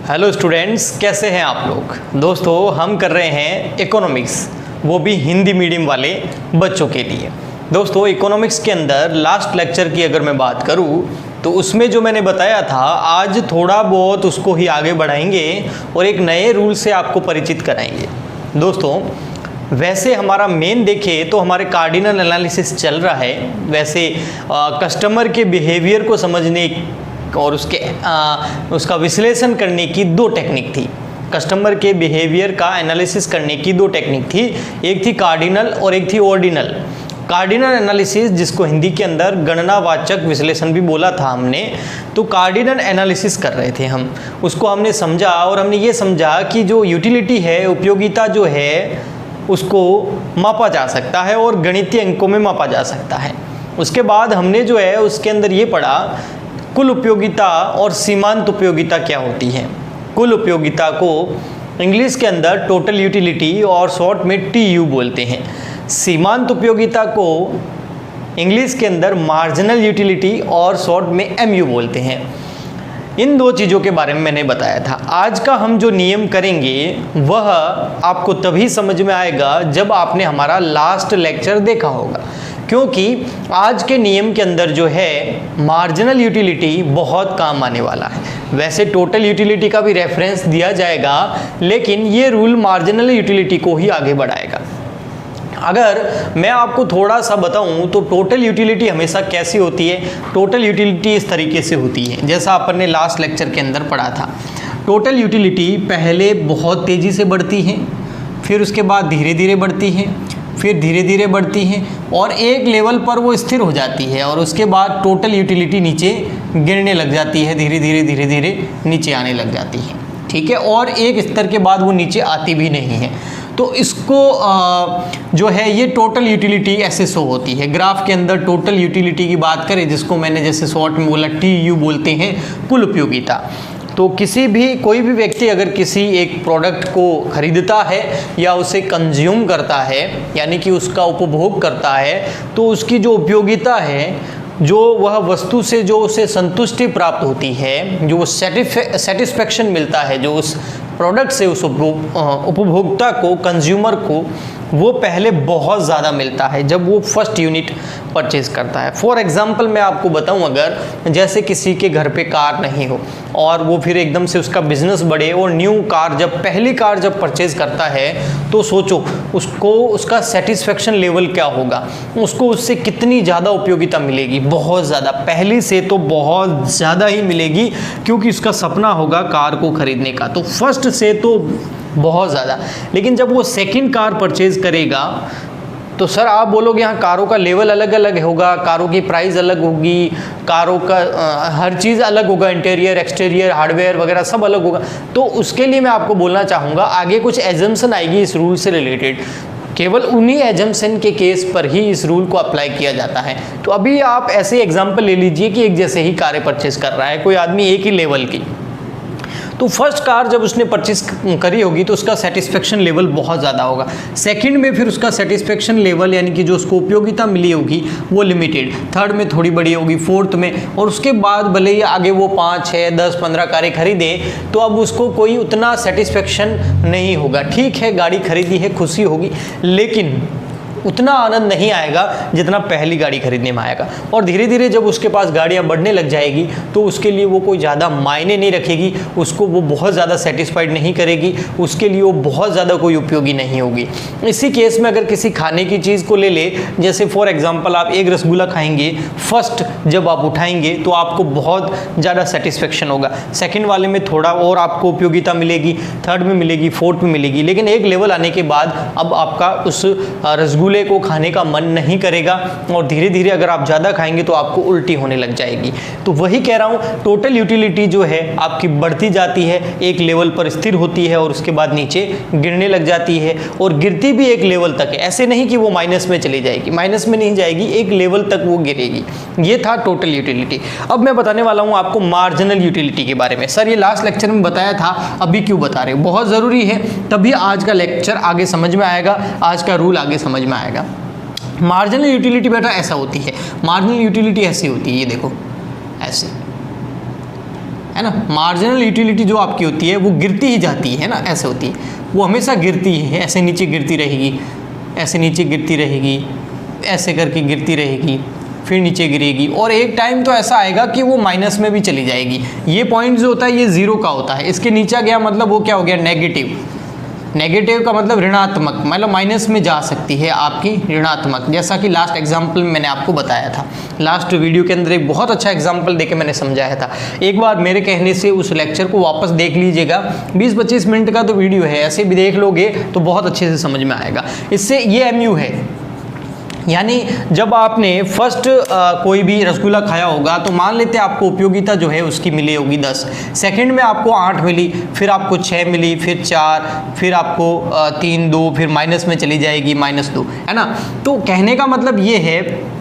Hello students, कैसे हैं आप लोग। दोस्तों, हम कर रहे हैं इकोनॉमिक्स, वो भी हिंदी मीडियम वाले बच्चों के लिए। दोस्तों, इकोनॉमिक्स के अंदर लास्ट लेक्चर की अगर मैं बात करूं तो उसमें जो मैंने बताया था, आज थोड़ा बहुत उसको ही आगे बढ़ाएंगे और एक नए रूल से आपको परिचित कराएंगे। दोस्तों, वैसे हमारा मेन देखें तो हमारे कार्डिनल एनालिसिस चल रहा है। वैसे कस्टमर के बिहेवियर को समझने और उसका विश्लेषण करने की दो टेक्निक थी। कस्टमर के बिहेवियर का एनालिसिस करने की दो टेक्निक थी, एक थी कार्डिनल और एक थी ऑर्डिनल। कार्डिनल एनालिसिस, जिसको हिंदी के अंदर गणनावाचक विश्लेषण भी बोला था हमने, तो कार्डिनल एनालिसिस कर रहे थे हम। उसको हमने समझा और हमने ये समझा कि जो यूटिलिटी है, उपयोगिता जो है, उसको मापा जा सकता है और गणितीय अंकों में मापा जा सकता है। उसके बाद हमने जो है उसके अंदर ये पढ़ा कुल उपयोगिता और सीमांत उपयोगिता क्या होती है। कुल उपयोगिता को इंग्लिश के अंदर टोटल यूटिलिटी और शॉर्ट में TU बोलते हैं। सीमांत उपयोगिता को इंग्लिश के अंदर मार्जिनल यूटिलिटी और शॉर्ट में MU बोलते हैं। इन दो चीज़ों के बारे में मैंने बताया था। आज का हम जो नियम करेंगे वह आपको तभी समझ में आएगा जब आपने हमारा लास्ट लेक्चर देखा होगा, क्योंकि आज के नियम के अंदर जो है मार्जिनल यूटिलिटी बहुत काम आने वाला है। वैसे टोटल यूटिलिटी का भी रेफरेंस दिया जाएगा, लेकिन ये रूल मार्जिनल यूटिलिटी को ही आगे बढ़ाएगा। अगर मैं आपको थोड़ा सा बताऊं तो टोटल यूटिलिटी हमेशा कैसी होती है। टोटल यूटिलिटी इस तरीके से होती है जैसा अपन ने लास्ट लेक्चर के अंदर पढ़ा था। टोटल यूटिलिटी पहले बहुत तेज़ी से बढ़ती है, फिर उसके बाद धीरे धीरे बढ़ती है, फिर धीरे धीरे बढ़ती है और एक लेवल पर वो स्थिर हो जाती है और उसके बाद टोटल यूटिलिटी नीचे गिरने लग जाती है, धीरे धीरे नीचे आने लग जाती है। ठीक है, और एक स्तर के बाद वो नीचे आती भी नहीं है। तो इसको जो है ये टोटल यूटिलिटी ऐसे शो होती है। ग्राफ के अंदर टोटल यूटिलिटी की बात करें, जिसको मैंने जैसे शॉर्ट में बोला TU बोलते हैं, कुल उपयोगिता। तो कोई भी व्यक्ति अगर किसी एक प्रोडक्ट को खरीदता है या उसे कंज्यूम करता है, यानी कि उसका उपभोग करता है, तो उसकी जो उपयोगिता है, जो वह वस्तु से जो उसे संतुष्टि प्राप्त होती है, जो सेटिस्फेक्शन मिलता है, जो उस प्रोडक्ट से उस उपभोक्ता को, कंज्यूमर को, वो पहले बहुत ज़्यादा मिलता है जब वो फर्स्ट यूनिट परचेज करता है। फॉर एग्जांपल मैं आपको बताऊं, अगर जैसे किसी के घर पे कार नहीं हो और वो फिर एकदम से उसका बिजनेस बढ़े और न्यू कार, पहली कार जब परचेज करता है, तो सोचो उसको उसका सेटिस्फेक्शन लेवल क्या होगा, उसको उससे कितनी ज़्यादा उपयोगिता मिलेगी। बहुत ज़्यादा, पहली से तो बहुत ज़्यादा ही मिलेगी, क्योंकि उसका सपना होगा कार को खरीदने का। तो फर्स्ट से तो बहुत ज़्यादा, लेकिन जब वो सेकंड कार परचेज करेगा तो सर आप बोलोगे यहाँ कारों का लेवल अलग अलग होगा, कारों की प्राइस अलग होगी, कारों का हर चीज़ अलग होगा, इंटीरियर, एक्सटीरियर, हार्डवेयर वगैरह सब अलग होगा। तो उसके लिए मैं आपको बोलना चाहूँगा, आगे कुछ एजम्पशन आएगी इस रूल से रिलेटेड, केवल उन्हीं एजम्पशन के केस पर ही इस रूल को अप्लाई किया जाता है। तो अभी आप ऐसे एग्जाम्पल ले लीजिए कि एक जैसे ही कारें परचेज कर रहा है कोई आदमी, एक ही लेवल की। तो फर्स्ट कार जब उसने परचेज करी होगी तो उसका सेटिस्फेक्शन लेवल बहुत ज़्यादा होगा। सेकंड में फिर उसका सेटिस्फेक्शन लेवल, यानी कि जो उसको उपयोगिता मिली होगी वो लिमिटेड, थर्ड में थोड़ी बड़ी होगी, फोर्थ में, और उसके बाद भले ही आगे वो 5, 6, 10, 15 कारें खरीदे तो अब उसको कोई उतना सेटिस्फेक्शन नहीं होगा। ठीक है, गाड़ी खरीदी है, खुशी होगी, लेकिन उतना आनंद नहीं आएगा जितना पहली गाड़ी खरीदने में आएगा। और धीरे धीरे जब उसके पास गाड़ियाँ बढ़ने लग जाएगी तो उसके लिए वो कोई ज़्यादा मायने नहीं रखेगी, उसको वो बहुत ज़्यादा सेटिस्फाइड नहीं करेगी, उसके लिए वो बहुत ज़्यादा कोई उपयोगी नहीं होगी। इसी केस में अगर किसी खाने की चीज़ को ले ले, जैसे फॉर एग्जांपल आप एक रसगुल्ला खाएंगे, फर्स्ट जब आप उठाएंगे तो आपको बहुत ज़्यादा सेटिस्फेक्शन होगा, सेकेंड वाले में थोड़ा और आपको उपयोगिता मिलेगी, थर्ड में मिलेगी, फोर्थ में मिलेगी, लेकिन एक लेवल आने के बाद अब आपका उस रसगुल्ले को खाने का मन नहीं करेगा और धीरे धीरे अगर आप ज़्यादा खाएंगे तो आपको उल्टी होने लग जाएगी। तो वही कह रहा हूँ, टोटल यूटिलिटी जो है आपकी बढ़ती जाती है, एक लेवल पर स्थिर होती है और उसके बाद नीचे गिरने लग जाती है, और गिरती भी एक लेवल तक है। ऐसे नहीं कि वो माइनस में चली जाएगी, माइनस में नहीं जाएगी, एक लेवल तक वो गिरेगी। ये था टोटल यूटिलिटी। अब मैं बताने वाला हूँ आपको मार्जिनल यूटिलिटी के बारे में। सर ये लास्ट लेक्चर में बताया था, अभी क्यों बता रहे हो? बहुत ज़रूरी है, तभी आज का लेक्चर आगे समझ में आएगा, आज का रूल आगे समझ में आएगा। मार्जिनल यूटिलिटी बेटा ऐसा होती है, मार्जिनल यूटिलिटी ऐसी होती है, ये देखो ऐसे है ना। मार्जिनल यूटिलिटी जो आपकी होती है वो गिरती ही जाती है ना, ऐसे होती है, वो हमेशा गिरती है, ऐसे नीचे गिरती रहेगी, ऐसे नीचे गिरती रहेगी, ऐसे करके गिरती रहेगी, फिर नीचे गिरेगी, और एक टाइम तो ऐसा आएगा कि वो माइनस में भी चली जाएगी। ये पॉइंट जो होता है ये ज़ीरो का होता है, इसके नीचे गया मतलब वो क्या हो गया, नेगेटिव। नेगेटिव का मतलब ऋणात्मक, मतलब माइनस में जा सकती है आपकी ऋणात्मक, जैसा कि लास्ट एग्जाम्पल में मैंने आपको बताया था। लास्ट वीडियो के अंदर एक बहुत अच्छा एग्जाम्पल देके मैंने समझाया था। एक बार मेरे कहने से उस लेक्चर को वापस देख लीजिएगा, 20-25 मिनट का तो वीडियो है, ऐसे भी देख लोगे तो बहुत अच्छे से समझ में आएगा। इससे ये MU है, यानी जब आपने फर्स्ट कोई भी रसगुल्ला खाया होगा तो मान लेते हैं आपको उपयोगिता जो है उसकी मिली होगी 10, सेकंड में आपको 8 मिली, फिर आपको 6 मिली, फिर 4, फिर आपको 3, 2, फिर माइनस में चली जाएगी -2, है ना। तो कहने का मतलब ये है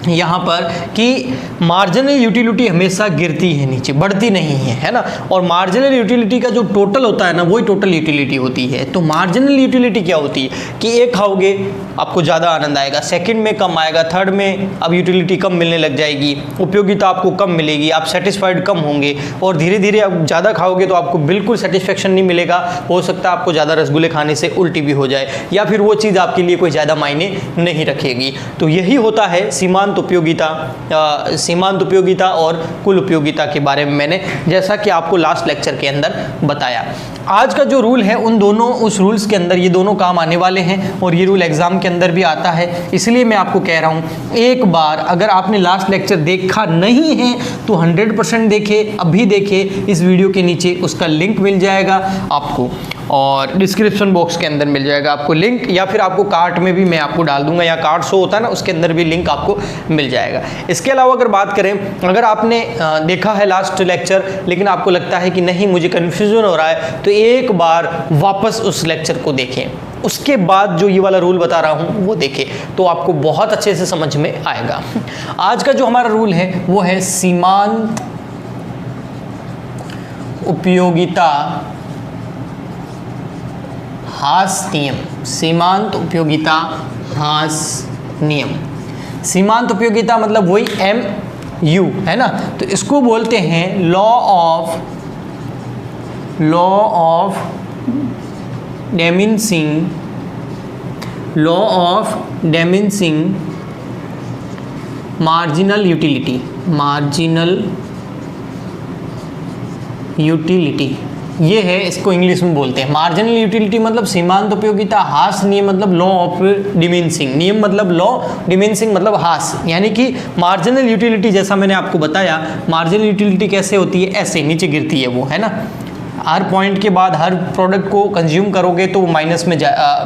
यहाँ पर कि मार्जिनल यूटिलिटी हमेशा गिरती है नीचे, बढ़ती नहीं है ना। और मार्जिनल यूटिलिटी का जो टोटल होता है ना वही टोटल यूटिलिटी होती है। तो मार्जिनल यूटिलिटी क्या होती है कि एक खाओगे आपको ज़्यादा आनंद आएगा, सेकंड में कम आएगा, थर्ड में अब यूटिलिटी कम मिलने लग जाएगी, उपयोगिता आपको कम मिलेगी, आप सेटिस्फाइड कम होंगे, और धीरे धीरे आप ज़्यादा खाओगे तो आपको बिल्कुल सेटिस्फेक्शन नहीं मिलेगा, हो सकता है आपको ज़्यादा रसगुल्ले खाने से उल्टी भी हो जाए, या फिर वो चीज़ आपके लिए कोई ज़्यादा मायने नहीं रखेगी। तो यही होता है सीमांत उपयोगिता और कुल उपयोगिता के बारे में मैंने, जैसा कि आपको लास्ट लेक्चर के अंदर बताया। आज का जो रूल है उन दोनों, उस रूल्स के अंदर ये दोनों काम आने वाले हैं, और ये रूल एग्जाम के अंदर भी आता है, इसलिए मैं आपको कह रहा हूँ एक बार अगर आपने लास्ट लेक्चर देखा नहीं है तो 100% देखे, अभी देखे, इस वीडियो के नीचे उसका लिंक मिल जाएगा आपको, और डिस्क्रिप्शन बॉक्स के अंदर मिल जाएगा आपको लिंक, या फिर आपको कार्ट में भी मैं आपको डाल दूंगा, या कार्ट शो होता है ना उसके अंदर भी लिंक आपको मिल जाएगा। इसके अलावा अगर बात करें, अगर आपने देखा है लास्ट लेक्चर लेकिन आपको लगता है कि नहीं मुझे कन्फ्यूजन हो रहा है, तो एक बार वापस उस लेक्चर को देखें, उसके बाद जो ये वाला रूल बता रहा हूँ वो देखें, तो आपको बहुत अच्छे से समझ में आएगा। आज का जो हमारा रूल है वो है सीमांत उपयोगिता हास नियम। सीमांत उपयोगिता हास नियम। सीमांत उपयोगिता मतलब वही MU है ना, तो इसको बोलते हैं law of diminishing marginal utility, ये है, इसको इंग्लिश में बोलते हैं मार्जिनल यूटिलिटी, मतलब सीमांत उपयोगिता, हास नियम मतलब लॉ ऑफ डिमिनिशिंग, नियम मतलब लॉ, डिमिनिशिंग मतलब हास, यानी कि मार्जिनल यूटिलिटी जैसा मैंने आपको बताया, मार्जिनल यूटिलिटी कैसे होती है, ऐसे नीचे गिरती है वो, है ना। हर पॉइंट के बाद हर प्रोडक्ट को कंज्यूम करोगे तो वो माइनस में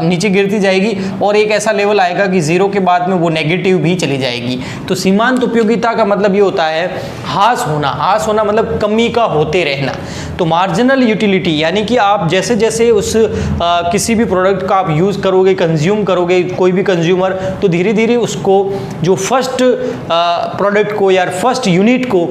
नीचे गिरती जाएगी, और एक ऐसा लेवल आएगा कि जीरो के बाद में वो नेगेटिव भी चली जाएगी। तो सीमांत उपयोगिता का मतलब ये होता है हास होना मतलब कमी का होते रहना। तो मार्जिनल यूटिलिटी यानी कि आप जैसे जैसे उस किसी भी प्रोडक्ट का आप यूज़ करोगे, कंज्यूम करोगे, कोई भी कंज्यूमर, तो धीरे धीरे उसको जो फर्स्ट प्रोडक्ट को या फर्स्ट यूनिट को,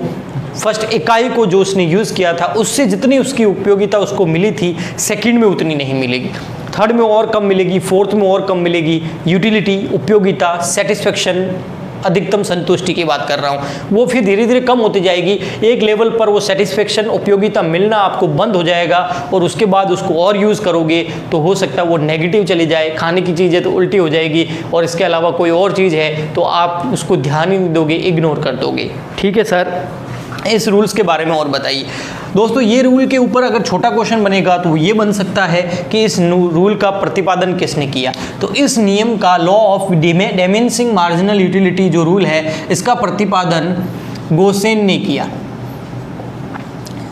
फर्स्ट इकाई को जो उसने यूज़ किया था, उससे जितनी उसकी उपयोगिता उसको मिली थी, सेकंड में उतनी नहीं मिलेगी, थर्ड में और कम मिलेगी, फोर्थ में और कम मिलेगी। यूटिलिटी, उपयोगिता, सेटिस्फेक्शन, अधिकतम संतुष्टि की बात कर रहा हूँ, वो फिर धीरे धीरे कम होती जाएगी। एक लेवल पर वो सेटिस्फेक्शन, उपयोगिता मिलना आपको बंद हो जाएगा, और उसके बाद उसको और यूज़ करोगे तो हो सकता है वो नेगेटिव चली जाए, खाने की चीज़ है तो उल्टी हो जाएगी, और इसके अलावा कोई और चीज़ है तो आप उसको ध्यान ही नहीं दोगे, इग्नोर कर दोगे। ठीक है सर, इस रूल्स के बारे में और बताइए दोस्तों। ये रूल के ऊपर अगर छोटा क्वेश्चन बनेगा तो ये बन सकता है कि इस रूल का प्रतिपादन किसने किया। तो इस नियम का, law of diminishing marginal utility जो रूल है, इसका प्रतिपादन गोसेन ने किया।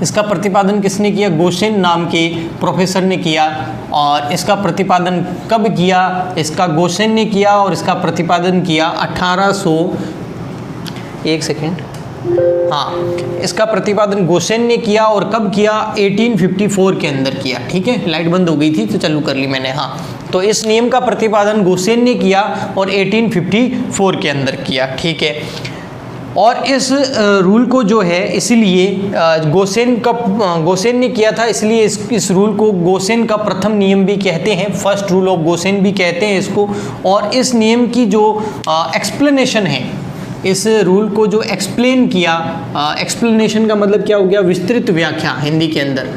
इसका प्रतिपादन किसने किया? गोसेन नाम के प्रोफेसर ने किया। और इसका प्रतिपादन कब किया? इसका गोसेन ने किया, और इसका प्रतिपादन किया 1800 इसका प्रतिपादन गोसेन ने किया, और कब किया? 1854 के अंदर किया। ठीक है, लाइट बंद हो गई थी तो चालू कर ली मैंने। तो इस नियम का प्रतिपादन गोसेन ने किया और 1854 के अंदर किया। ठीक है, और इस रूल को जो है, इसलिए गोसेन ने किया था, इसलिए इस रूल को गोसेन का प्रथम नियम भी कहते हैं, फर्स्ट रूल ऑफ गोसेन भी कहते हैं इसको। और इस नियम की जो एक्सप्लेनेशन है, इस रूल को जो एक्सप्लेन किया, एक्सप्लेनेशन का मतलब क्या हो गया, विस्तृत व्याख्या हिंदी के अंदर।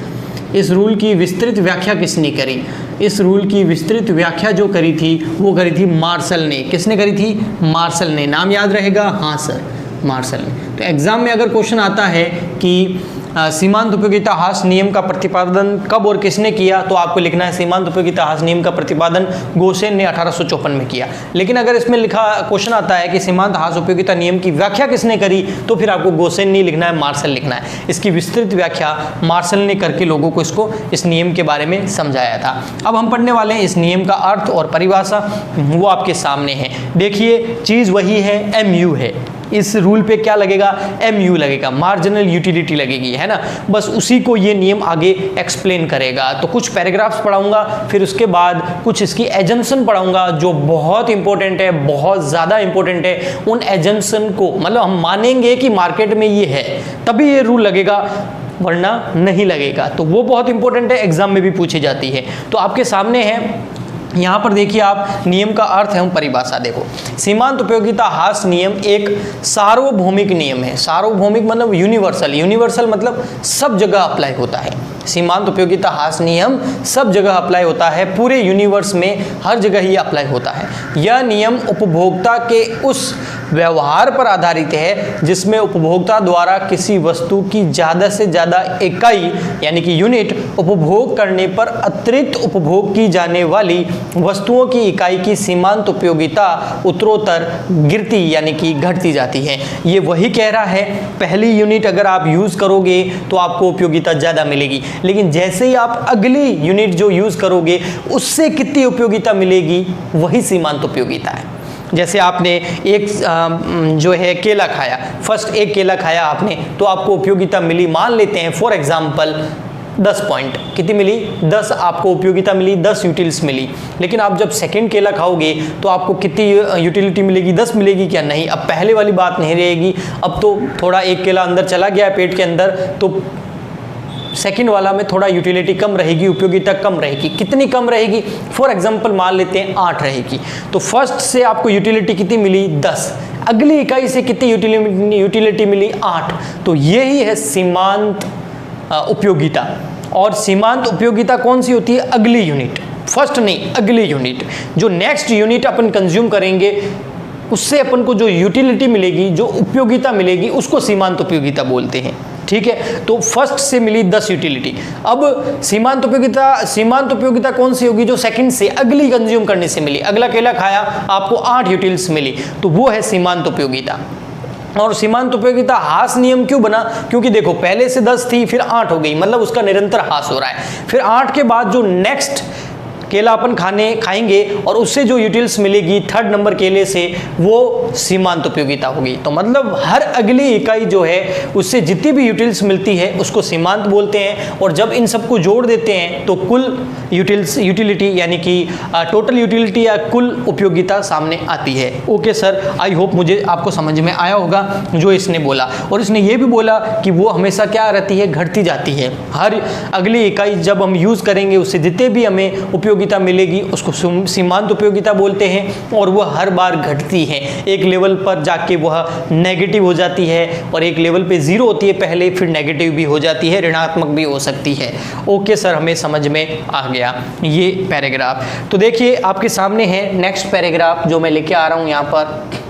इस रूल की विस्तृत व्याख्या किसने करी? इस रूल की विस्तृत व्याख्या जो करी थी वो करी थी मार्शल ने। किसने करी थी? मार्शल ने। नाम याद रहेगा? हाँ सर, मार्शल ने। तो एग्जाम में अगर क्वेश्चन आता है कि सीमांत उपयोगिता ह्रास नियम का प्रतिपादन कब और किसने किया, तो आपको लिखना है सीमांत उपयोगिता ह्रास नियम का प्रतिपादन गोसेन ने 1854 में किया। लेकिन अगर इसमें लिखा क्वेश्चन आता है कि सीमांत ह्रास उपयोगिता नियम की व्याख्या किसने करी, तो फिर आपको गोसेन नहीं लिखना है, मार्शल लिखना है। इसकी विस्तृत व्याख्या मार्शल ने करके लोगों को इस नियम के बारे में समझाया था। अब हम पढ़ने वाले हैं इस नियम का अर्थ और परिभाषा, वो आपके सामने है। देखिए चीज़ वही है, MU है। इस रूल पे क्या लगेगा? MU लगेगा, मार्जिनल यूटिलिटी लगेगी, है ना। बस उसी को ये नियम आगे एक्सप्लेन करेगा। तो कुछ पैराग्राफ्स पढ़ाऊंगा, फिर उसके बाद कुछ इसकी एजम्पशन पढ़ाऊंगा जो बहुत इंपॉर्टेंट है, बहुत ज़्यादा इंपॉर्टेंट है। उन एजम्पशन को मतलब हम मानेंगे कि मार्केट में ये है तभी ये रूल लगेगा, वरना नहीं लगेगा। तो वो बहुत इंपॉर्टेंट है, एग्जाम में भी पूछी जाती है। तो आपके सामने है, यहाँ पर देखिए आप, नियम का अर्थ एवं परिभाषा देखो। सीमांत उपयोगिता ह्रास नियम एक सार्वभौमिक नियम है। सार्वभौमिक मतलब यूनिवर्सल, यूनिवर्सल मतलब सब जगह अप्लाई होता है। सीमांत उपयोगिता ह्रास नियम सब जगह अप्लाई होता है, पूरे यूनिवर्स में हर जगह ही अप्लाई होता है। यह नियम उपभोक्ता के उस व्यवहार पर आधारित है जिसमें उपभोक्ता द्वारा किसी वस्तु की ज़्यादा से ज़्यादा इकाई यानी कि यूनिट उपभोग करने पर अतिरिक्त उपभोग की जाने वाली वस्तुओं की इकाई की सीमांत उपयोगिता उत्तरोत्तर गिरती यानी कि घटती जाती है। ये वही कह रहा है, पहली यूनिट अगर आप यूज़ करोगे तो आपको उपयोगिता ज़्यादा मिलेगी, लेकिन जैसे ही आप अगली यूनिट जो यूज़ करोगे उससे कितनी उपयोगिता मिलेगी, वही सीमांत उपयोगिता है। जैसे आपने एक जो है केला खाया, फर्स्ट एक केला खाया आपने, तो आपको उपयोगिता मिली, मान लेते हैं फॉर एग्जांपल 10 पॉइंट, कितनी मिली? 10 आपको उपयोगिता मिली, 10 यूटिल्स मिली। लेकिन आप जब सेकंड केला खाओगे तो आपको कितनी यूटिलिटी मिलेगी? 10 मिलेगी क्या? नहीं, अब पहले वाली बात नहीं रहेगी। अब तो थोड़ा एक केला अंदर चला गया पेट के अंदर, तो सेकंड वाला में थोड़ा यूटिलिटी कम रहेगी, उपयोगिता कम रहेगी। कितनी कम रहेगी? फॉर एग्जांपल मान लेते हैं 8 रहेगी। तो फर्स्ट से आपको यूटिलिटी कितनी मिली? 10। अगली इकाई से कितनी यूटिलिटी मिली? 8। तो यही है सीमांत उपयोगिता। और सीमांत उपयोगिता कौन सी होती है? अगली यूनिट, फर्स्ट नहीं, अगली यूनिट। जो नेक्स्ट यूनिट अपन कंज्यूम करेंगे उससे अपन को जो यूटिलिटी मिलेगी, जो उपयोगिता मिलेगी, उसको सीमांत उपयोगिता बोलते हैं। ठीक है, तो फर्स्ट से मिली 10 यूटिलिटी। अब सीमांत उपयोगिता कौन सी होगी? जो सेकंड से अगली कंज्यूम करने से मिली। अगला केला खाया, आपको 8 यूटिल्स मिली, तो वो है सीमांत उपयोगिता। और सीमांत उपयोगिता ह्रास नियम क्यों बना? क्योंकि देखो पहले से 10 थी, फिर 8 हो गई, मतलब उसका निरंतर ह्रास हो रहा है। फिर 8 के बाद जो नेक्स्ट केला अपन खाएंगे और उससे जो यूटिल्स मिलेगी थर्ड नंबर केले से, वो सीमांत उपयोगिता होगी। तो मतलब हर अगली इकाई जो है उससे जितनी भी यूटिल्स मिलती है उसको सीमांत बोलते हैं। और जब इन सबको जोड़ देते हैं तो कुल यूटिलिटी यानी कि टोटल यूटिलिटी या कुल उपयोगिता सामने आती है। ओके सर, आई होप मुझे आपको समझ में आया होगा जो इसने बोला। और इसने ये भी बोला कि वो हमेशा क्या रहती है? घटती जाती है। हर अगली इकाई जब हम यूज़ करेंगे उससे जितने भी हमें उपयोगिता मिलेगी उसको सीमांत उपयोगिता बोलते हैं। और वह हर बार घटती है, एक लेवल पर जाके वह नेगेटिव हो जाती है और एक लेवल पे 0 होती है पहले, फिर नेगेटिव भी हो जाती है, ऋणात्मक भी हो सकती है। ओके सर, हमें समझ में आ गया ये पैराग्राफ। तो देखिए आपके सामने है नेक्स्ट पैराग्राफ जो मैं लेके आ रहा हूँ यहाँ पर।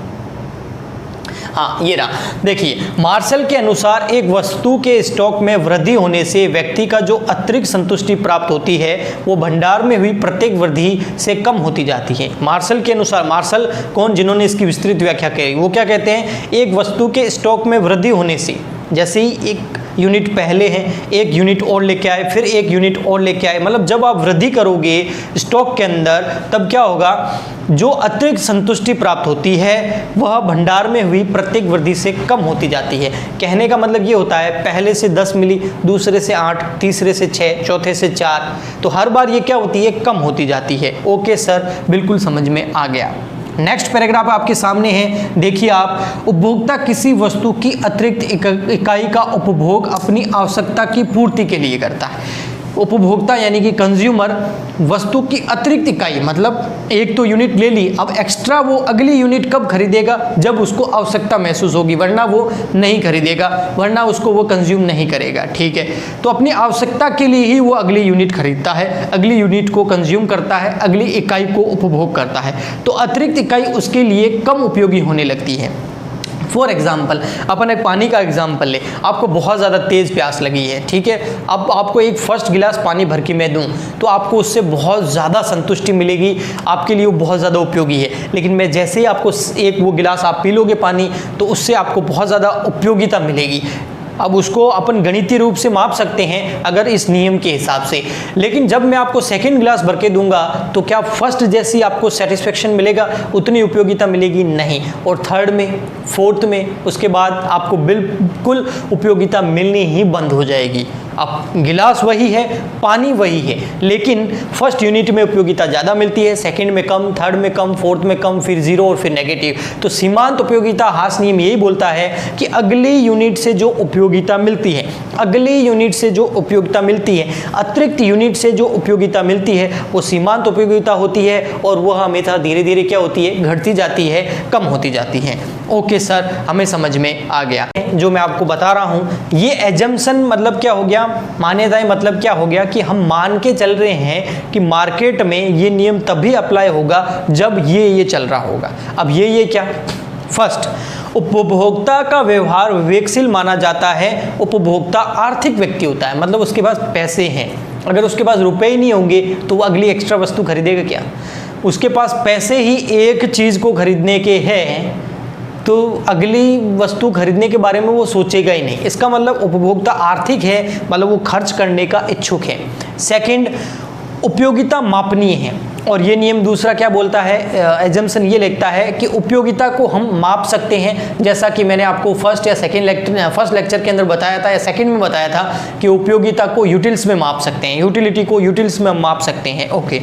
हाँ, ये रहा। देखिए, मार्शल के अनुसार एक वस्तु के स्टॉक में वृद्धि होने से व्यक्ति का जो अतिरिक्त संतुष्टि प्राप्त होती है वो भंडार में हुई प्रत्येक वृद्धि से कम होती जाती है। मार्शल के अनुसार, मार्शल कौन? जिन्होंने इसकी विस्तृत व्याख्या की, वो क्या कहते हैं? एक वस्तु के स्टॉक में वृद्धि होने से, जैसे ही एक यूनिट पहले है, एक यूनिट और लेके आए, फिर एक यूनिट और लेके आए, मतलब जब आप वृद्धि करोगे स्टॉक के अंदर तब क्या होगा? जो अतिरिक्त संतुष्टि प्राप्त होती है वह भंडार में हुई प्रत्येक वृद्धि से कम होती जाती है। कहने का मतलब ये होता है पहले से 10 मिली, दूसरे से 8, तीसरे से 6, चौथे से 4, तो हर बार ये क्या होती है? कम होती जाती है। ओके सर, बिल्कुल समझ में आ गया। नेक्स्ट पैराग्राफ आपके सामने है, देखिए आप। उपभोक्ता किसी वस्तु की अतिरिक्त इकाई का उपभोग अपनी आवश्यकता की पूर्ति के लिए करता है। उपभोक्ता यानी कि कंज्यूमर वस्तु की अतिरिक्त इकाई, मतलब एक तो यूनिट ले ली, अब एक्स्ट्रा वो अगली यूनिट कब खरीदेगा, जब उसको आवश्यकता महसूस होगी, वरना वो नहीं खरीदेगा, वरना उसको वो कंज्यूम नहीं करेगा। ठीक है, तो अपनी आवश्यकता के लिए ही वो अगली यूनिट खरीदता है, अगली यूनिट को कंज्यूम करता है, अगली इकाई को उपभोग करता है, तो अतिरिक्त इकाई उसके लिए कम उपयोगी होने लगती है। फॉर एग्जाम्पल अपन एक पानी का एग्जाम्पल ले, आपको बहुत ज़्यादा तेज़ प्यास लगी है, ठीक है, अब आपको एक फर्स्ट गिलास पानी भर के मैं दूं तो आपको उससे बहुत ज़्यादा संतुष्टि मिलेगी, आपके लिए वो बहुत ज़्यादा उपयोगी है। लेकिन मैं जैसे ही आपको एक वो गिलास आप पी लोगे पानी, तो उससे आपको बहुत ज़्यादा उपयोगिता मिलेगी। अब उसको अपन गणितीय रूप से माप सकते हैं अगर इस नियम के हिसाब से, लेकिन जब मैं आपको सेकंड गिलास भर के दूंगा तो क्या फर्स्ट जैसी आपको सेटिस्फेक्शन मिलेगा, उतनी उपयोगिता मिलेगी नहीं, और थर्ड में, फोर्थ में, उसके बाद आपको बिल्कुल उपयोगिता मिलनी ही बंद हो जाएगी। अब गिलास वही है, पानी वही है, लेकिन फर्स्ट यूनिट में उपयोगिता ज़्यादा मिलती है, सेकंड में कम, थर्ड में कम, फोर्थ में कम, फिर जीरो और फिर नेगेटिव। तो सीमांत उपयोगिता हास नियम यही बोलता है कि अगली यूनिट से जो उपयोगिता मिलती है, अगली यूनिट से जो उपयोगिता मिलती है, अतिरिक्त यूनिट से जो उपयोगिता मिलती है, वो सीमांत उपयोगिता होती है, और वह हमेशा धीरे धीरे क्या होती है, घटती जाती है, कम होती जाती है। ओके सर, हमें समझ में आ गया। जो मैं आपको बता रहा हूँ ये एजम्पशन मतलब क्या हो गया, मान्यताएं मतलब क्या हो गया कि हम मान के चल रहे हैं कि मार्केट में ये नियम तभी अप्लाई होगा जब ये चल रहा होगा। अब ये क्या, फर्स्ट, उपभोक्ता का व्यवहार विवेकशील माना जाता है। उपभोक्ता आर्थिक व्यक्ति होता है, मतलब उसके पास पैसे हैं। अगर उसके पास रुपए ही नहीं होंगे तो वो अगली एक्स्ट्रा वस्तु खरीदेगा क्या? उसके पास पैसे ही एक चीज़ को खरीदने के हैं तो अगली वस्तु खरीदने के बारे में वो सोचेगा ही नहीं। इसका मतलब उपभोक्ता आर्थिक है, मतलब वो खर्च करने का इच्छुक है। सेकंड, उपयोगिता मापनीय है, और ये नियम दूसरा क्या बोलता है, एजम्पशन ये लिखता है कि उपयोगिता को हम माप सकते हैं, जैसा कि मैंने आपको फर्स्ट लेक्चर के अंदर बताया था या सेकंड में बताया था कि उपयोगिता को यूटिल्स में माप सकते हैं, यूटिलिटी को यूटिल्स में माप सकते हैं। ओके,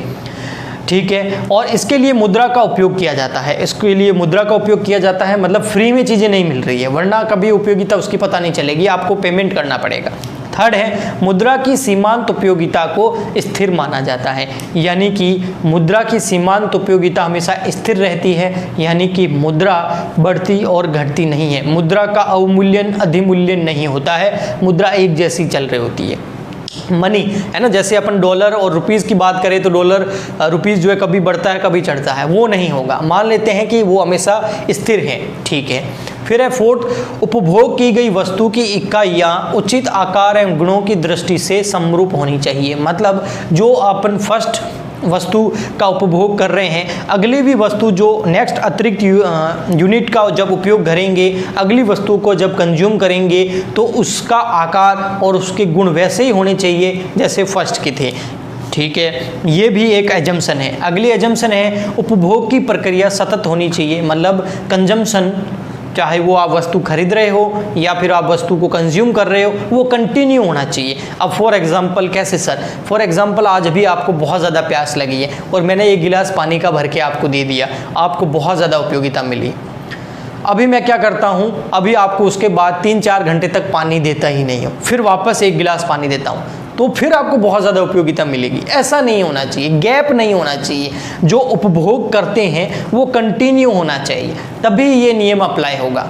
ठीक है, और इसके लिए मुद्रा का उपयोग किया जाता है, इसके लिए मुद्रा का उपयोग किया जाता है, मतलब फ्री में चीज़ें नहीं मिल रही है, वरना कभी उपयोगिता उसकी पता नहीं चलेगी, आपको पेमेंट करना पड़ेगा। थर्ड है, मुद्रा की सीमांत उपयोगिता को स्थिर माना जाता है, यानी कि मुद्रा की सीमांत उपयोगिता हमेशा स्थिर रहती है, यानी कि मुद्रा बढ़ती और घटती नहीं है, मुद्रा का अवमूल्यन अधिमूल्यन नहीं होता है, मुद्रा एक जैसी चल रही होती है। मनी है ना, जैसे अपन डॉलर और रुपीज़ की बात करें तो डॉलर रुपीज़ जो है कभी बढ़ता है कभी चढ़ता है, वो नहीं होगा, मान लेते हैं कि वो हमेशा स्थिर है। ठीक है, फिर है फोर्थ, उपभोग की गई वस्तु की इकाइयाँ उचित आकार एवं गुणों की दृष्टि से समरूप होनी चाहिए, मतलब जो अपन फर्स्ट वस्तु का उपभोग कर रहे हैं, अगली भी वस्तु जो नेक्स्ट अतिरिक्त यूनिट का जब उपयोग करेंगे, अगली वस्तु को जब कंज्यूम करेंगे तो उसका आकार और उसके गुण वैसे ही होने चाहिए जैसे फर्स्ट के थे। ठीक है, ये भी एक एजम्पशन है। अगली एजम्पशन है, उपभोग की प्रक्रिया सतत होनी चाहिए, मतलब कंजम्पशन, चाहे वो आप वस्तु खरीद रहे हो या फिर आप वस्तु को कंज्यूम कर रहे हो, वो कंटिन्यू होना चाहिए। अब फॉर एग्जांपल कैसे सर, फॉर एग्जांपल आज भी आपको बहुत ज़्यादा प्यास लगी है और मैंने एक गिलास पानी का भर के आपको दे दिया, आपको बहुत ज़्यादा उपयोगिता मिली। अभी मैं क्या करता हूँ, अभी आपको उसके बाद 3-4 घंटे तक पानी देता ही नहीं हूँ, फिर वापस एक गिलास पानी देता हूँ, तो फिर आपको बहुत ज़्यादा उपयोगिता मिलेगी। ऐसा नहीं होना चाहिए, गैप नहीं होना चाहिए, जो उपभोग करते हैं वो कंटिन्यू होना चाहिए, तभी ये नियम अप्लाई होगा।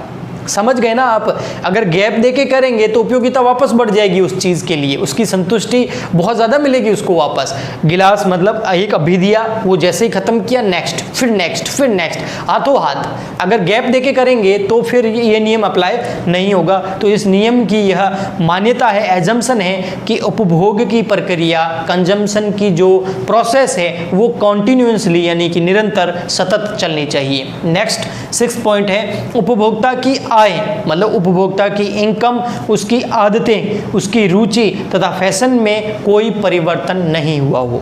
समझ गए ना आप? अगर गैप देके करेंगे तो उपयोगिता वापस बढ़ जाएगी उस चीज़ के लिए, उसकी संतुष्टि बहुत ज़्यादा मिलेगी उसको वापस। गिलास मतलब एक अभी दिया, वो जैसे ही ख़त्म किया नेक्स्ट, फिर नेक्स्ट, फिर नेक्स्ट, हाथों हाथ। अगर गैप देके करेंगे तो फिर ये नियम अप्लाई नहीं होगा। तो इस नियम की यह मान्यता है, एजम्पशन है कि उपभोग की प्रक्रिया, कंजम्पशन की जो प्रोसेस है वो कॉन्टिन्यूसली यानी कि निरंतर सतत चलनी चाहिए। नेक्स्ट 6 पॉइंट है, उपभोक्ता की आय, मतलब उपभोक्ता की इनकम, उसकी आदतें, उसकी रुचि तथा फैशन में कोई परिवर्तन नहीं हुआ हो।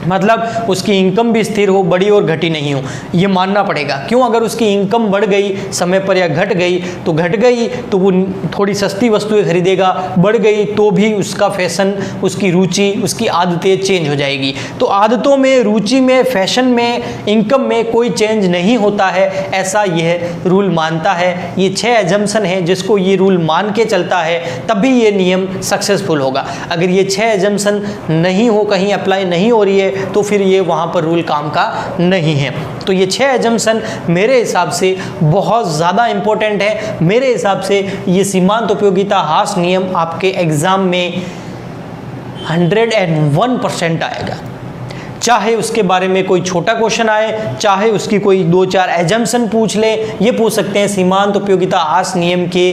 मतलब उसकी इनकम भी स्थिर हो, बड़ी और घटी नहीं हो, ये मानना पड़ेगा। क्यों? अगर उसकी इनकम बढ़ गई समय पर या घट गई तो वो थोड़ी सस्ती वस्तुएं खरीदेगा, बढ़ गई तो भी उसका फैशन, उसकी रुचि, उसकी आदतें चेंज हो जाएगी। तो आदतों में, रुचि में, फैशन में, इनकम में कोई चेंज नहीं होता है, ऐसा यह रूल मानता है। ये 6 एजम्पशन है जिसको ये रूल मान के चलता है, तभी ये नियम सक्सेसफुल होगा। अगर ये 6 एजम्पशन नहीं हो, कहीं अप्लाई नहीं हो रही है, तो फिर ये वहाँ पर रूल काम का नहीं है। तो ये 6 एजम्पशन मेरे हिसाब से बहुत ज़्यादा इंपॉर्टेंट है। मेरे हिसाब से ये सीमांत उपयोगिता हास नियम आपके एग्जाम में 101% आएगा। चाहे उसके बारे में कोई छोटा क्वेश्चन आए, चाहे उसकी कोई 2-4 एजम्पशन पूछ ले, ये पूछ सकते हैं सीमांत उपयोगिता हास नियम के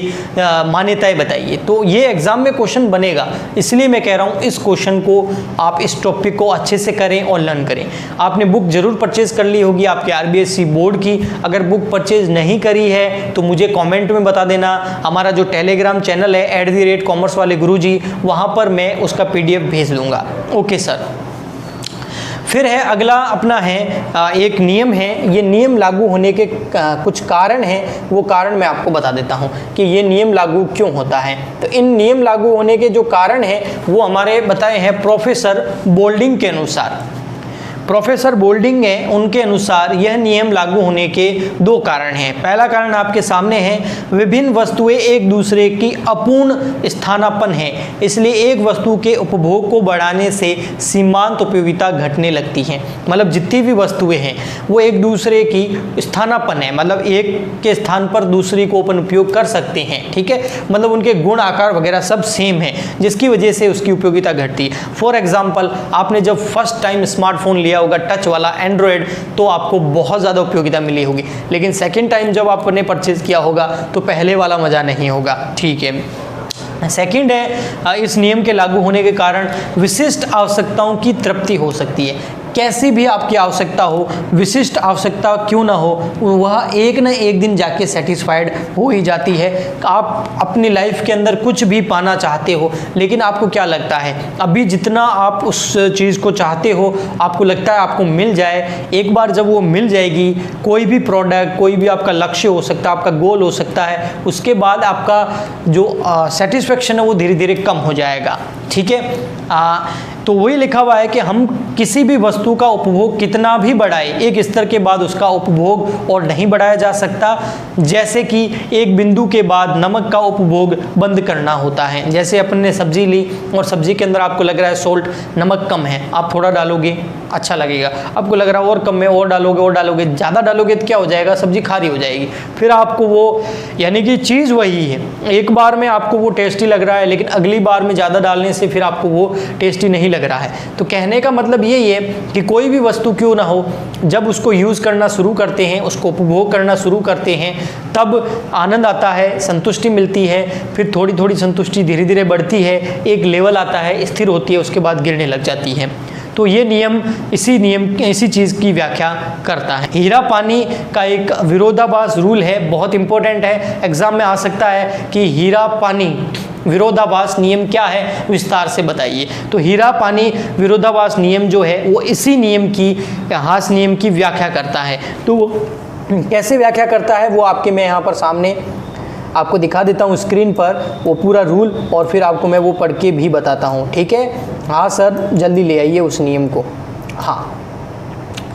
मान्यताएं बताइए, तो ये एग्जाम में क्वेश्चन बनेगा। इसलिए मैं कह रहा हूँ इस क्वेश्चन को आप, इस टॉपिक को अच्छे से करें और लर्न करें। आपने बुक जरूर परचेज कर ली होगी आपके RBSc बोर्ड की। अगर बुक परचेज नहीं करी है तो मुझे कॉमेंट में बता देना। हमारा जो टेलीग्राम चैनल है @कॉमर्स वाले गुरुजी, वहाँ पर मैं उसका PDF भेज दूंगा। Okay sir. फिर है अगला अपना है एक नियम है। ये नियम लागू होने के कुछ कारण हैं, वो कारण मैं आपको बता देता हूँ कि ये नियम लागू क्यों होता है। तो इन नियम लागू होने के जो कारण हैं वो हमारे बताए हैं प्रोफेसर बोल्डिंग के अनुसार। प्रोफेसर बोल्डिंग है, उनके अनुसार यह नियम लागू होने के 2 कारण हैं। पहला कारण आपके सामने है, विभिन्न वस्तुएं एक दूसरे की अपूर्ण स्थानापन्न है, इसलिए एक वस्तु के उपभोग को बढ़ाने से सीमांत उपयोगिता घटने लगती है। मतलब जितनी भी वस्तुएं हैं वो एक दूसरे की स्थानापन्न है, मतलब एक के स्थान पर दूसरी को अपन उपयोग कर सकते हैं। ठीक है, मतलब उनके गुण, आकार वगैरह सब सेम है, जिसकी वजह से उसकी उपयोगिता घटती है। फॉर एग्जाम्पल, आपने जब फर्स्ट टाइम स्मार्टफोन लिया होगा टच वाला एंड्रॉयड, तो आपको बहुत ज़्यादा उपयोगिता मिली होगी, लेकिन सेकेंड टाइम जब आपने परचेज किया होगा तो पहले वाला मज़ा नहीं होगा। ठीक है। सेकंड है, इस नियम के लागू होने के कारण विशिष्ट आवश्यकताओं की तृप्ति हो सकती है। कैसी भी आपकी आवश्यकता हो, विशिष्ट आवश्यकता क्यों ना हो, वह एक न एक दिन जाके सेटिस्फाइड हो ही जाती है। आप अपनी लाइफ के अंदर कुछ भी पाना चाहते हो, लेकिन आपको क्या लगता है, अभी जितना आप उस चीज़ को चाहते हो आपको लगता है आपको मिल जाए, एक बार जब वो मिल जाएगी, कोई भी प्रोडक्ट, कोई भी आपका लक्ष्य हो सकता है, आपका गोल हो सकता है, उसके बाद आपका जो सेटिस्फेक्शन है वो धीरे धीरे कम हो जाएगा। ठीक है। तो वही लिखा हुआ है कि हम किसी भी वस्तु का उपभोग कितना भी बढ़ाए, एक स्तर के बाद उसका उपभोग और नहीं बढ़ाया जा सकता। जैसे कि एक बिंदु के बाद नमक का उपभोग बंद करना होता है। जैसे अपन ने सब्जी ली और सब्जी के अंदर आपको लग रहा है सोल्ट, नमक कम है, आप थोड़ा डालोगे अच्छा लगेगा, आपको लग रहा है और कम है, और डालोगे, ज़्यादा डालोगे तो क्या हो जाएगा, सब्जी खारी हो जाएगी। फिर आपको वो, यानी कि चीज़ वही है, एक बार में आपको वो टेस्टी लग रहा है, लेकिन अगली बार में ज़्यादा डालने से फिर आपको वो टेस्टी नहीं लग रहा है। तो कहने का मतलब यही है कि कोई भी वस्तु क्यों ना हो, जब उसको यूज़ करना शुरू करते हैं, उसको उपभोग करना शुरू करते हैं, तब आनंद आता है, संतुष्टि मिलती है, फिर थोड़ी थोड़ी संतुष्टि धीरे धीरे बढ़ती है, एक लेवल आता है, स्थिर होती है, उसके बाद गिरने लग जाती है। तो ये नियम इसी चीज़ की व्याख्या करता है। हीरा पानी का एक विरोधाभास रूल है, बहुत इंपॉर्टेंट है, एग्जाम में आ सकता है कि हीरा पानी विरोधाभास नियम क्या है, विस्तार से बताइए। तो हीरा पानी विरोधाभास नियम जो है वो इसी नियम की, हास नियम की व्याख्या करता है। तो वो कैसे व्याख्या करता है वो आपके मैं यहाँ पर सामने आपको दिखा देता हूँ स्क्रीन पर, वो पूरा रूल, और फिर आपको मैं वो पढ़ के भी बताता हूँ। ठीक है, हाँ सर जल्दी ले आइए उस नियम को। हाँ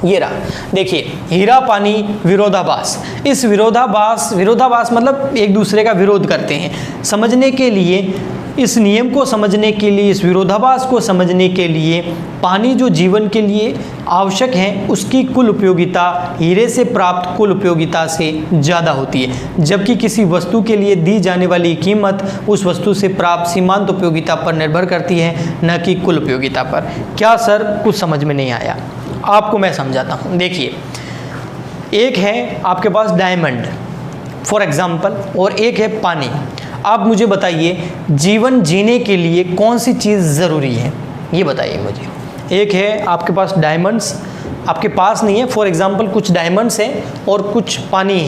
ये रहा, देखिए हीरा पानी विरोधाभास। इस विरोधाभास मतलब एक दूसरे का विरोध करते हैं। समझने के लिए, इस नियम को समझने के लिए, इस विरोधाभास को समझने के लिए, पानी जो जीवन के लिए आवश्यक है उसकी कुल उपयोगिता हीरे से प्राप्त कुल उपयोगिता से ज़्यादा होती है, जबकि किसी वस्तु के लिए दी जाने वाली कीमत उस वस्तु से प्राप्त सीमांत उपयोगिता पर निर्भर करती है, न कि कुल उपयोगिता पर। क्या सर कुछ समझ में नहीं आया? आपको मैं समझाता हूँ। देखिए, एक है आपके पास डायमंड फॉर एग्जाम्पल, और एक है पानी। आप मुझे बताइए जीवन जीने के लिए कौन सी चीज़ ज़रूरी है, ये बताइए मुझे। एक है आपके पास डायमंड्स, आपके पास नहीं है, फॉर एग्जांपल कुछ डायमंड्स हैं और कुछ पानी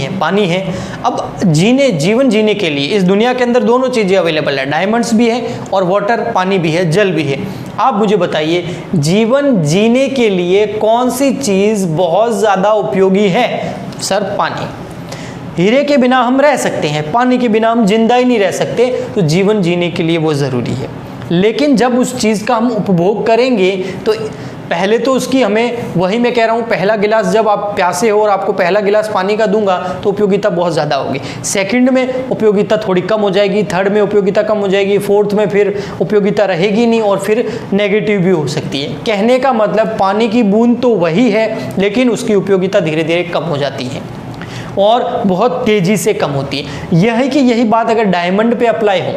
है। अब जीवन जीने के लिए इस दुनिया के अंदर दोनों चीज़ें अवेलेबल है, डायमंड्स भी है और वाटर पानी भी है, जल भी है। आप मुझे बताइए जीवन जीने के लिए कौन सी चीज़ बहुत ज़्यादा उपयोगी है? सर पानी। हीरे के बिना हम रह सकते हैं, पानी के बिना हम जिंदा ही नहीं रह सकते, तो जीवन जीने के लिए वो ज़रूरी है। लेकिन जब उस चीज़ का हम उपभोग करेंगे तो पहले तो उसकी हमें, वही मैं कह रहा हूँ, पहला गिलास जब आप प्यासे हो और आपको पहला गिलास पानी का दूंगा तो उपयोगिता बहुत ज़्यादा होगी, सेकंड में उपयोगिता थोड़ी कम हो जाएगी, थर्ड में उपयोगिता कम हो जाएगी, फोर्थ में फिर उपयोगिता रहेगी नहीं और फिर नेगेटिव भी हो सकती है। कहने का मतलब पानी की बूंद तो वही है लेकिन उसकी उपयोगिता धीरे धीरे कम हो जाती है और बहुत तेज़ी से कम होती है। यही बात अगर डायमंड पे अप्लाई हो।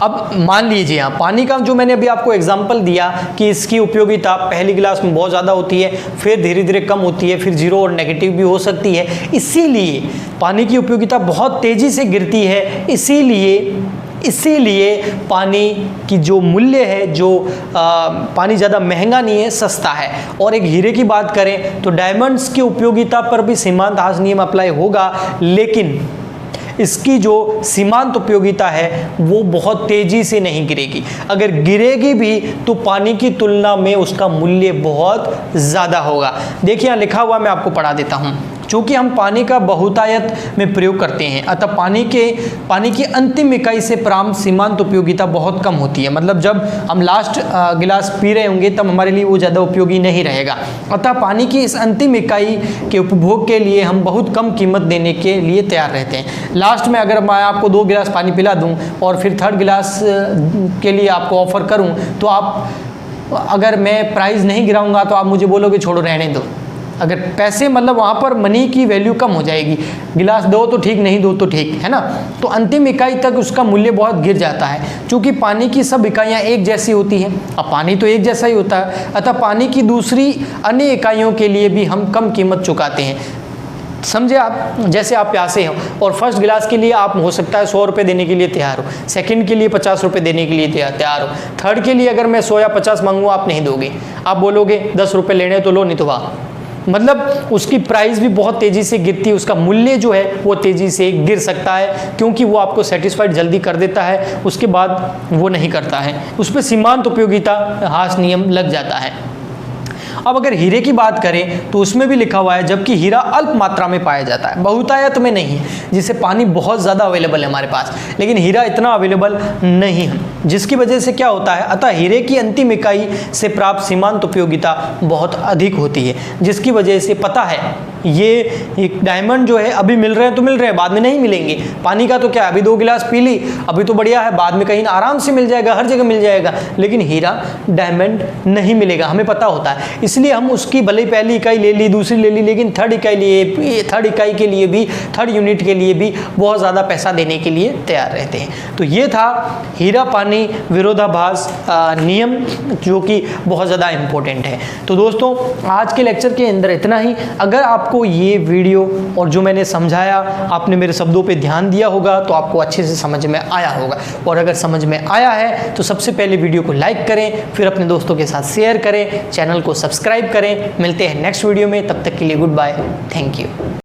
अब मान लीजिए यहाँ पानी का जो मैंने अभी आपको एग्जांपल दिया कि इसकी उपयोगिता पहली गिलास में बहुत ज़्यादा होती है, फिर धीरे धीरे कम होती है, फिर जीरो और नेगेटिव भी हो सकती है, इसीलिए पानी की उपयोगिता बहुत तेज़ी से गिरती है। इसीलिए पानी की जो मूल्य है, जो पानी ज़्यादा महंगा नहीं है, सस्ता है। और एक हीरे की बात करें तो डायमंड्स की उपयोगिता पर भी सीमांत हास नियम अप्लाई होगा, लेकिन इसकी जो सीमांत उपयोगिता है वो बहुत तेज़ी से नहीं गिरेगी। अगर गिरेगी भी तो पानी की तुलना में उसका मूल्य बहुत ज़्यादा होगा। देखिए यहाँ लिखा हुआ, मैं आपको पढ़ा देता हूँ। चूँकि हम पानी का बहुतायत में प्रयोग करते हैं अतः पानी की अंतिम इकाई से प्राप्त सीमांत उपयोगिता बहुत कम होती है। मतलब जब हम लास्ट गिलास पी रहे होंगे तब हमारे लिए वो ज़्यादा उपयोगी नहीं रहेगा। अतः पानी की इस अंतिम इकाई के उपभोग के लिए हम बहुत कम कीमत देने के लिए तैयार रहते हैं। लास्ट में अगर मैं आपको 2 गिलास पानी पिला दूँ और फिर थर्ड गिलास के लिए आपको ऑफ़र करूँ तो आप, अगर मैं प्राइस नहीं गिराऊँगा तो आप मुझे बोलोगे छोड़ो रहने दो। अगर पैसे, मतलब वहाँ पर मनी की वैल्यू कम हो जाएगी, गिलास दो तो ठीक, नहीं दो तो ठीक, है ना। तो अंतिम इकाई तक उसका मूल्य बहुत गिर जाता है। क्योंकि पानी की सब इकाइयाँ एक जैसी होती हैं, अब पानी तो एक जैसा ही होता है, अतः पानी की दूसरी अन्य इकाइयों के लिए भी हम कम कीमत चुकाते हैं। समझे आप? जैसे आप प्यासे हो और फर्स्ट गिलास के लिए आप हो सकता है 100 रुपये देने के लिए तैयार हो, सेकंड के लिए 50 रुपये देने के लिए तैयार हो, थर्ड के लिए अगर मैं 100 या 50 मांगूँ आप नहीं दोगे, आप बोलोगे 10 रुपये लेने तो लो, नहीं तो वाह। मतलब उसकी प्राइस भी बहुत तेज़ी से गिरती है, उसका मूल्य जो है वो तेज़ी से गिर सकता है, क्योंकि वो आपको सेटिस्फाइड जल्दी कर देता है, उसके बाद वो नहीं करता है, उस पर सीमांत उपयोगिता हास नियम लग जाता है। अब अगर हीरे की बात करें तो उसमें भी लिखा हुआ है, जबकि हीरा अल्प मात्रा में पाया जाता है, बहुतायत में नहीं है, जिससे पानी बहुत ज़्यादा अवेलेबल है हमारे पास, लेकिन हीरा इतना अवेलेबल नहीं है, जिसकी वजह से क्या होता है, अतः हीरे की अंतिम इकाई से प्राप्त सीमांत उपयोगिता बहुत अधिक होती है, जिसकी वजह से पता है ये डायमंड जो है अभी मिल रहे हैं तो मिल रहे हैं, बाद में नहीं मिलेंगे। पानी का तो क्या, अभी 2 गिलास पी ली, अभी तो बढ़िया है, बाद में कहीं आराम से मिल जाएगा, हर जगह मिल जाएगा, लेकिन हीरा डायमंड नहीं मिलेगा, हमें पता होता है। इसलिए हम उसकी भले ही पहली इकाई ले ली, दूसरी ले ली, लेकिन थर्ड इकाई के लिए भी, थर्ड यूनिट के लिए भी बहुत ज़्यादा पैसा देने के लिए तैयार रहते हैं। तो ये था हीरा पानी विरोधाभास नियम, जो कि बहुत ज़्यादा इम्पोर्टेंट है। तो दोस्तों आज के लेक्चर के अंदर इतना ही। अगर आपको ये वीडियो और जो मैंने समझाया, आपने मेरे शब्दों पे ध्यान दिया होगा तो आपको अच्छे से समझ में आया होगा, और अगर समझ में आया है तो सबसे पहले वीडियो को लाइक करें, फिर अपने दोस्तों के साथ शेयर करें, चैनल को सब्सक्राइब करें। मिलते हैं नेक्स्ट वीडियो में, तब तक के लिए गुड बाय, थैंक यू।